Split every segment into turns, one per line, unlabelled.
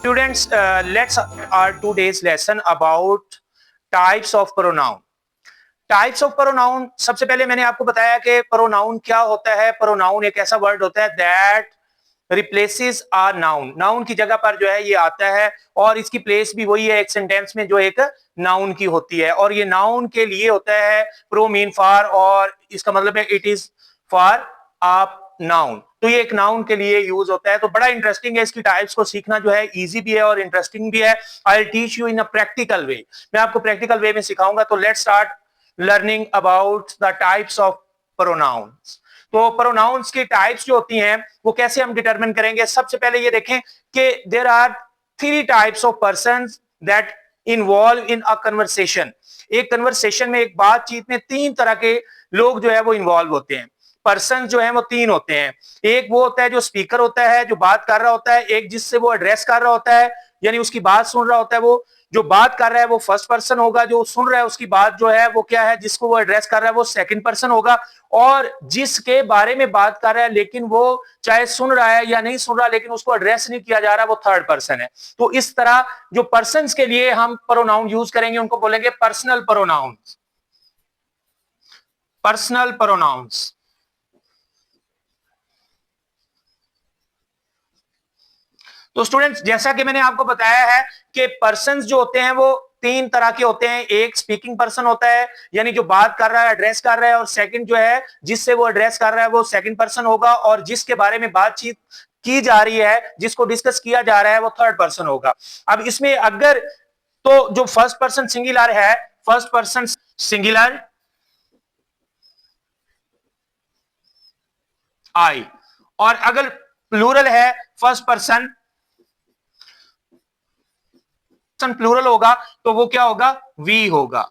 Students, let's our today's lesson about types of pronoun. Types of pronoun, सबसे पहले मैंने आपको बताया कि प्रोनाउन क्या होता है। प्रोनाउन एक ऐसा वर्ड होता है that replaces a noun. Noun की जगह पर जो है ये आता है और इसकी प्लेस भी वही है एक सेंटेंस में जो एक नाउन की होती है, और ये नाउन के लिए होता है प्रो मीन फॉर, और इसका मतलब है it is for a noun. तो ये एक नाउन के लिए यूज होता है। तो बड़ा इंटरेस्टिंग है, इसकी टाइप्स को सीखना जो है इजी भी है और इंटरेस्टिंग भी है। I will teach you in a practical way. मैं आपको प्रैक्टिकल वे में सिखाऊंगा। तो let's start learning about the types of pronouns. तो प्रोनाउंस की टाइप्स जो होती हैं वो कैसे हम डिटरमिन करेंगे। सबसे पहले ये देखें कि there are 3 types of persons that involve in a conversation. एक कन्वर्सेशन में, एक बातचीत में 3 तरह के लोग जो है वो इन्वॉल्व होते हैं। पर्सन जो है वो 3 होते हैं। एक वो होता है जो स्पीकर होता है, जो बात कर रहा होता है। एक जिससे वो एड्रेस कर रहा होता है, यानी उसकी बात सुन रहा होता है। वो जो बात कर रहा है वो फर्स्ट पर्सन होगा, जो सुन रहा है उसकी बात जो है वो क्या है, जिसको वो एड्रेस कर रहा है वो सेकंड पर्सन होगा, और जिसके बारे में बात कर रहा है लेकिन वो चाहे सुन रहा है या नहीं सुन रहा लेकिन उसको एड्रेस नहीं किया जा रहा, वो थर्ड पर्सन है। तो इस तरह जो पर्सन्स के लिए हम प्रोनाउन यूज करेंगे उनको बोलेंगे पर्सनल प्रोनाउंस। Personal pronouns. तो स्टूडेंट्स, जैसा कि मैंने आपको बताया है कि पर्सन्स जो होते हैं वो 3 तरह के होते हैं। एक स्पीकिंग पर्सन होता है, यानी जो बात कर रहा है, एड्रेस कर रहा है, और सेकंड जो है जिससे वो एड्रेस कर रहा है वो सेकंड पर्सन होगा, और जिसके बारे में बातचीत की जा रही है, जिसको डिस्कस किया जा रहा है, वो थर्ड पर्सन होगा। अब इसमें अगर तो जो फर्स्ट पर्सन सिंगुलर है, फर्स्ट पर्सन सिंगुलर आई, और अगर प्लूरल है फर्स्ट पर्सन प्लूरल होगा तो वो क्या होगा, वी होगा।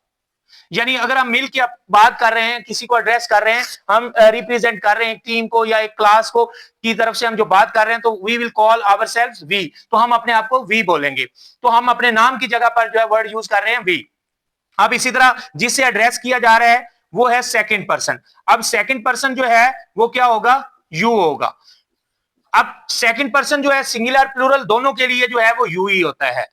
यानी अगर हम मिल के बात कर रहे हैं, किसी को एड्रेस कर रहे हैं, हम रिप्रेजेंट कर रहे हैं एक टीम को या एक क्लास को की तरफ से हम जो बात कर रहे हैं, तो we will call ourselves we. तो हम अपने आप को वी बोलेंगे। तो हम अपने नाम की जगह पर जो है वर्ड यूज कर रहे हैं वी। अब इसी तरह जिससे एड्रेस किया जा रहा है वो है सेकंड पर्सन। अब सेकंड पर्सन जो है वो क्या होगा, यू होगा। अब सेकंड पर्सन जो है सिंगुलर प्लूरल दोनों के लिए जो है वो यू ही होता है।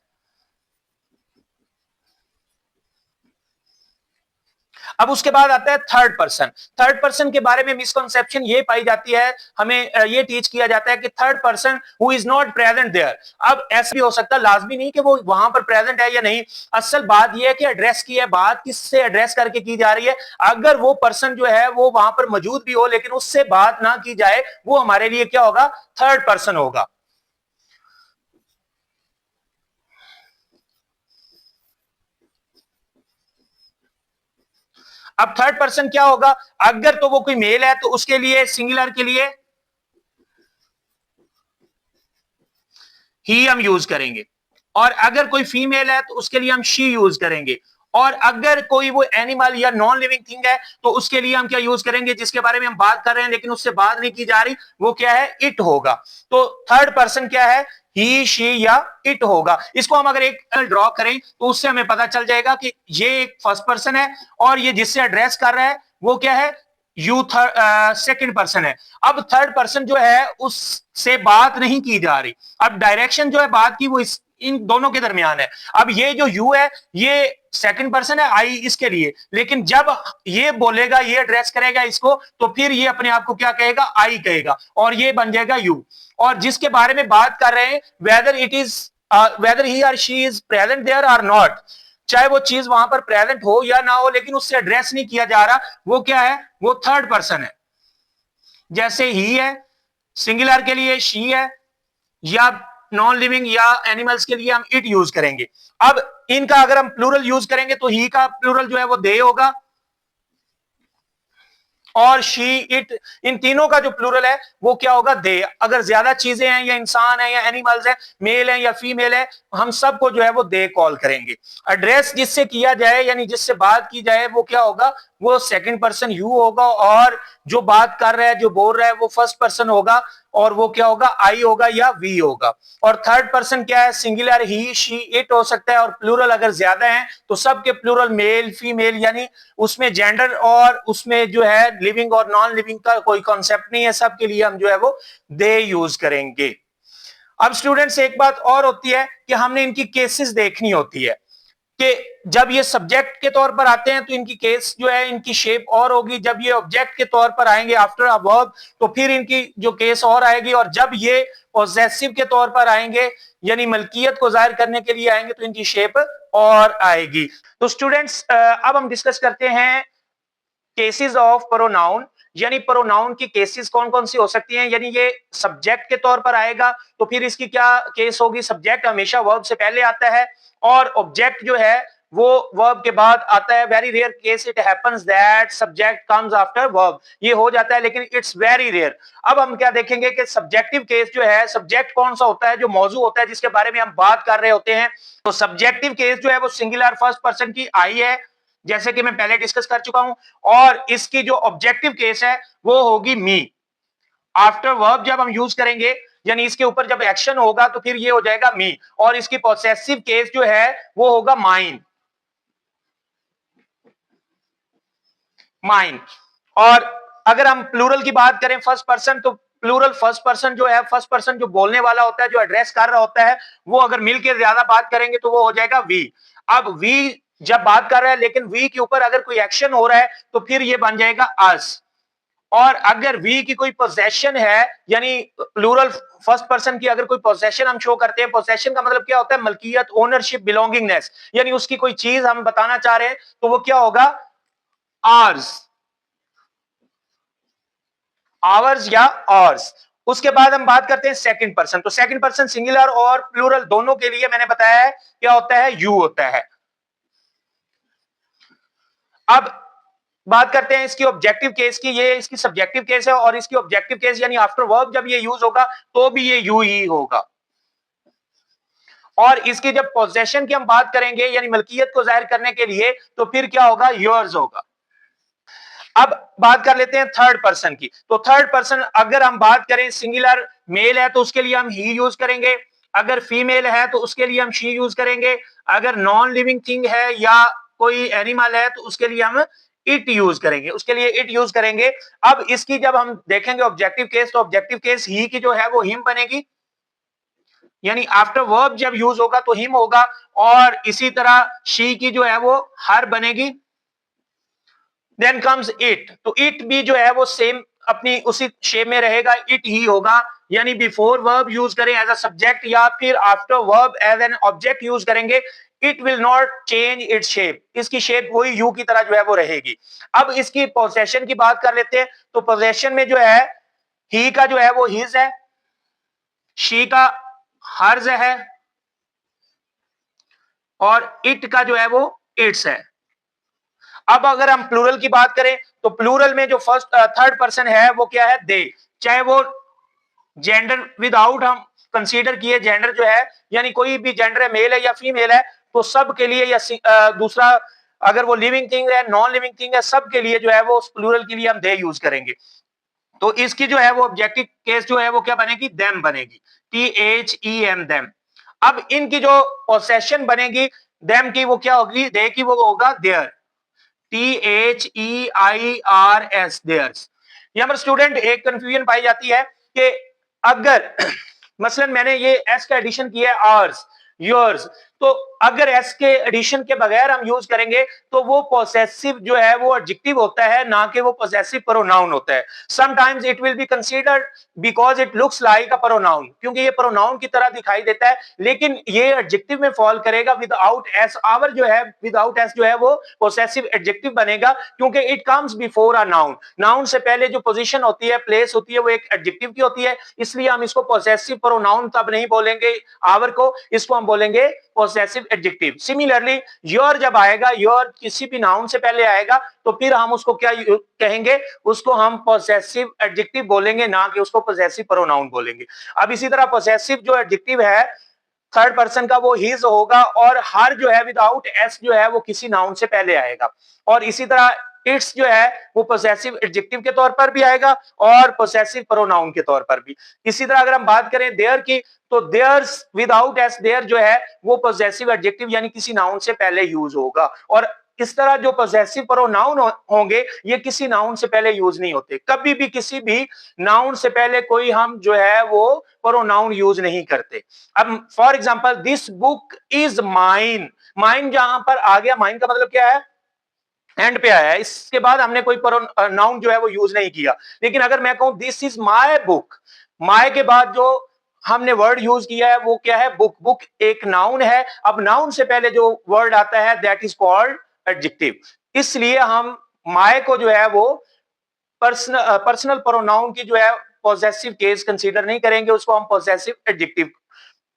अब उसके बाद आता है थर्ड पर्सन। थर्ड पर्सन के बारे में मिसकंसेप्शन ये पाई जाती है, हमें ये टीच किया जाता है कि third person who is not present there. अब ऐसा भी हो सकता है, लाजमी नहीं कि वो वहां पर प्रेजेंट है या नहीं। असल बात यह है कि एड्रेस की है, बात किससे एड्रेस करके की जा रही है। अगर वो पर्सन जो है वो वहां पर मौजूद भी हो लेकिन उससे बात ना की जाए, वो हमारे लिए क्या होगा, थर्ड पर्सन होगा। अब थर्ड पर्सन क्या होगा, अगर तो वो कोई मेल है तो उसके लिए सिंगुलर के लिए ही हम यूज करेंगे, और अगर कोई फीमेल है तो उसके लिए हम शी यूज करेंगे, और अगर कोई वो एनिमल या नॉन लिविंग थिंग है तो उसके लिए हम क्या यूज करेंगे, जिसके बारे में हम बात कर रहे हैं लेकिन उससे बात नहीं की जा रही, वो क्या है, इट होगा। तो थर्ड पर्सन क्या है, ही शी या इट होगा। इसको हम अगर एक ड्रॉ करें तो उससे हमें पता चल जाएगा कि ये एक फर्स्ट पर्सन है और ये जिससे एड्रेस कर रहा है वो क्या है, यू सेकंड पर्सन है। अब थर्ड पर्सन जो है उससे बात नहीं की जा रही। अब डायरेक्शन जो है बात की वो इन दोनों के दरमियान है। अब ये जो यू है ये सेकंड पर्सन है, आई इसके लिए, लेकिन जब ये बोलेगा, ये एड्रेस करेगा इसको, तो फिर ये अपने आप को क्या कहेगा, आई कहेगा, और ये बन जाएगा यू। और जिसके बारे में बात कर रहे हैं, वेदर ही और शी इज प्रेजेंट देयर और नॉट, चाहे वो चीज वहां पर प्रेजेंट हो या ना हो लेकिन उससे एड्रेस नहीं किया जा रहा, वो क्या है, वो थर्ड पर्सन है। जैसे ही है सिंगुलर के लिए शी है, या नॉन लिविंग या एनिमल्स के लिए हम इट यूज करेंगे। अब इनका अगर हम प्लूरल यूज करेंगे तो ही का प्लूरल जो है वो दे होगा, और शी इट, इन तीनों का जो प्लूरल है वो क्या होगा, दे। अगर ज्यादा चीजें हैं या इंसान है या एनिमल्स है, मेल है या फीमेल है, हम सबको जो है वो दे कॉल करेंगे। एड्रेस जिससे किया जाए यानी जिससे बात की जाए वो क्या होगा, वो सेकंड पर्सन यू होगा, और जो बात कर रहा है, जो बोल रहा है, वो फर्स्ट पर्सन होगा, और वो क्या होगा, आई होगा या वी होगा। और थर्ड पर्सन क्या है, सिंगुलर ही शी इट हो सकता है, और प्लूरल अगर ज्यादा है तो सबके प्लूरल मेल फीमेल, यानी उसमें जेंडर और उसमें जो है लिविंग और नॉन लिविंग का कोई कॉन्सेप्ट नहीं है, सबके लिए हम जो है वो दे यूज करेंगे। अब स्टूडेंट्स एक बात और होती है कि हमने इनकी केसेस देखनी होती है कि जब ये सब्जेक्ट के तौर पर आते हैं तो इनकी केस जो है इनकी शेप और होगी, जब ये ऑब्जेक्ट के तौर पर आएंगे आफ्टर अ वर्ब तो फिर इनकी जो केस और आएगी, और जब ये पॉसेसिव के तौर पर आएंगे यानी मलकियत को जाहिर करने के लिए आएंगे तो इनकी शेप और आएगी। तो स्टूडेंट्स अब हम डिस्कस करते हैं केसेस ऑफ प्रोनाउन, यानी प्रोनाउन की केसेस कौन कौन सी हो सकती हैं। यानी ये सब्जेक्ट के तौर पर आएगा तो फिर इसकी क्या केस होगी, सब्जेक्ट हमेशा वर्ब से पहले आता है और ऑब्जेक्ट जो है वो वर्ब के बाद आता है। Very rare case it happens that subject comes after verb, ये हो जाता है लेकिन इट्स वेरी रेयर। अब हम क्या देखेंगे कि सब्जेक्टिव केस जो है, सब्जेक्ट कौन सा होता है, जो मौजू होता है जिसके बारे में हम बात कर रहे होते हैं। तो सब्जेक्टिव केस जो है वो सिंगुलर फर्स्ट पर्सन की आई है, जैसे कि मैं पहले डिस्कस कर चुका हूं, और इसकी जो ऑब्जेक्टिव केस है वो होगी मी। आफ्टर वर्ब जब हम यूज करेंगे यानी इसके ऊपर जब एक्शन होगा तो फिर ये हो जाएगा मी, और इसकी पॉसेसिव केस जो है वो होगा माइन, माइन। और अगर हम प्लूरल की बात करें फर्स्ट पर्सन, तो प्लूरल फर्स्ट पर्सन जो है, फर्स्ट पर्सन जो बोलने वाला होता है, जो एड्रेस कर रहा होता है, वो अगर मिलकर ज्यादा बात करेंगे तो वो हो जाएगा वी। अब वी जब बात कर रहा है लेकिन वी के ऊपर अगर कोई एक्शन हो रहा है तो फिर ये बन जाएगा अस। और अगर वी की कोई पोजेशन है यानी प्लूरल फर्स्ट पर्सन की अगर कोई पोजेशन हम शो करते हैं, पोजेशन का मतलब क्या होता है, मलकियत, ओनरशिप, बिलोंगिंगनेस, यानी उसकी कोई चीज हम बताना चाह रहे हैं तो वो क्या होगा, आर्स, आवर्स या ऑर्स। उसके बाद हम बात करते हैं सेकंड पर्सन। तो सेकंड पर्सन सिंगुलर और प्लूरल दोनों के लिए मैंने बताया है क्या होता है, यू होता है। अब बात करते हैं इसकी ऑब्जेक्टिव केस की, ये इसकी सब्जेक्टिव केस है, और इसकी ऑब्जेक्टिव केस यानी आफ्टर वर्ब जब ये यूज होगा तो भी ये यू ही होगा। और इसकी जब पोजेशन की हम बात करेंगे यानी मलकियत को जाहिर करने के लिए तो फिर क्या होगा, योर्स होगा। अब बात कर लेते हैं थर्ड पर्सन की। तो थर्ड पर्सन अगर हम बात करें, सिंगुलर मेल है तो उसके लिए हम ही यूज करेंगे, अगर फीमेल है तो उसके लिए हम शी यूज करेंगे, अगर नॉन लिविंग थिंग है या कोई एनिमल है तो उसके लिए हम इट यूज करेंगे, उसके लिए इट यूज करेंगे। अब इसकी जब हम देखेंगे ऑब्जेक्टिव केस, तो ऑब्जेक्टिव केस ही की जो है वो हिम बनेगी, यानी आफ्टर वर्ब जब यूज होगा तो हिम होगा, और इसी तरह शी की जो है वो हर बनेगी। देन कम्स इट, तो इट भी जो है वो सेम अपनी उसी शेप में रहेगा, इट ही होगा। यानी बिफोर वर्ब यूज करें एज अ सब्जेक्ट या फिर after verb as an object use करेंगे, it will not change its shape, इसकी शेप वही यू की तरह जो है वो रहेगी। अब इसकी पोजेशन की बात कर लेते हैं। तो पोजेशन में जो है ही का जो है वो हिज है, शी का हर्ज है, और इट का जो है वो इट्स है। अब अगर हम प्लूरल की बात करें तो प्लूरल में जो फर्स्ट थर्ड पर्सन है वो क्या है, दे। चाहे वो जेंडर विदाउट हम कंसीडर किए, जेंडर जो है यानी कोई भी जेंडर है, मेल है या फीमेल है, तो सब के लिए, या दूसरा अगर वो लिविंग थिंग है, नॉन लिविंग थिंग है, सब के लिए जो है वो प्लूरल के लिए हम दे यूज करेंगे। तो इसकी जो है वो ऑब्जेक्टिव केस जो है वो क्या बनेगी, देम बनेगी, THEM, देम। अब इनकी जो पोसेशन बनेगी देम की, वो क्या होगी, दे की वो होगा देयर, THEIRS, देयर्स। यहां पर स्टूडेंट एक कंफ्यूजन पाई जाती है कि अगर मसलन मैंने ये एस का एडिशन किया है आवर्स, योर्स, तो अगर एस के एडिशन के बगैर हम यूज करेंगे तो वो पोसेसिव जो है वो एडजेक्टिव होता है, ना कि वो पोसेसिव प्रोनाउन होता है। Sometimes it will be considered because it looks like a pronoun, क्योंकि ये प्रोनाउन की तरह दिखाई देता है, लेकिन ये एडजेक्टिव में फॉल करेगा विदाउट एस। आवर जो है विदाउट एस जो है वो पोसेसिव एडजेक्टिव बनेगा, क्योंकि it comes before a noun. Noun से पहले जो पोजीशन होती है, प्लेस होती है, वो एक एडजेक्टिव की होती है, इसलिए हम इसको पोसेसिव प्रोनाउन तब नहीं बोलेंगे आवर को, इसको हम बोलेंगे पोसेसिव एडजेक्टिव। सिमिलरली योर जब आएगा, योर किसी भी नाउन से पहले आएगा तो फिर हम उसको क्या कहेंगे, उसको हम पोसेसिव एडजेक्टिव बोलेंगे, ना कि उसको पोसेसिव प्रोनाउन बोलेंगे। अब इसी तरह पोसेसिव जो एडजेक्टिव है थर्ड पर्सन का वो हिज होगा, और हर जो है विदाउट एस जो है वो किसी नाउन से पहले आएगा। और इसी तरह इट्स जो है वो पोसेसिव एडजेक्टिव के तौर पर भी आएगा और पोसेसिव प्रोनाउन के तौर पर भी। इसी तरह अगर हम बात करें देयर की, तो देयर्स विदाउट एस, देयर जो है वो पोसेसिव एडजेक्टिव यानी किसी नाउन से पहले यूज होगा। और इस तरह जो पॉसेसिव प्रोनाउन होंगे ये किसी नाउन से पहले यूज नहीं होते, कभी भी किसी भी नाउन से पहले कोई हम जो है वो प्रोनाउन यूज नहीं करते। अब for example this book is mine, mine जहां पर आ गया, माइन का मतलब क्या है, एंड पे आया है, इसके बाद हमने कोई नाउन जो है वो यूज नहीं किया। लेकिन अगर मैं कहूं this is my book, my के बाद जो हमने वर्ड यूज किया है वो क्या है, बुक। बुक एक नाउन है, अब नाउन से पहले जो वर्ड आता है दैट इज कॉल्ड एडजेक्टिव। इसलिए हम माय को जो है वो पर्सनल प्रोनाउन की जो है पॉसेसिव केस कंसीडर नहीं करेंगे, उसको हम पॉसेसिव एडजेक्टिव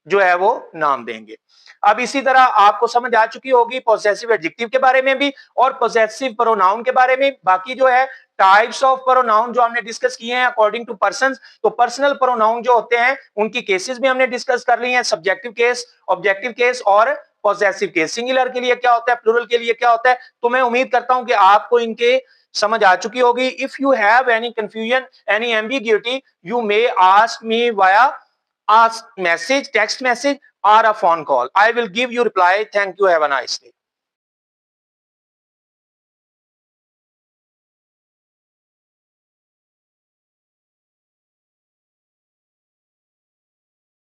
जो है वो नाम देंगे। अब इसी तरह आपको समझ आ चुकी होगी पॉसेसिव एडजेक्टिव के बारे में भी और पॉसेसिव प्रोनाउन के बारे में। बाकी जो है टाइप्स ऑफ प्रोनाउन जो हमने डिस्कस किए हैं अकॉर्डिंग टू पर्संस, तो पर्सनल प्रोनाउन जो होते हैं उनकी केसेस भी हमने डिस्कस कर ली हैं, सब्जेक्टिव केस, ऑब्जेक्टिव केस और पॉसेसिव केस। सिंगुलर के लिए क्या होता है, प्लूरल के लिए क्या होता है, तो मैं उम्मीद करता हूं कि आपको इनके समझ आ चुकी होगी। If you have any confusion, any ambiguity, you may ask me via a message, text message or a phone call. I will give you reply. Thank you. Have a nice day.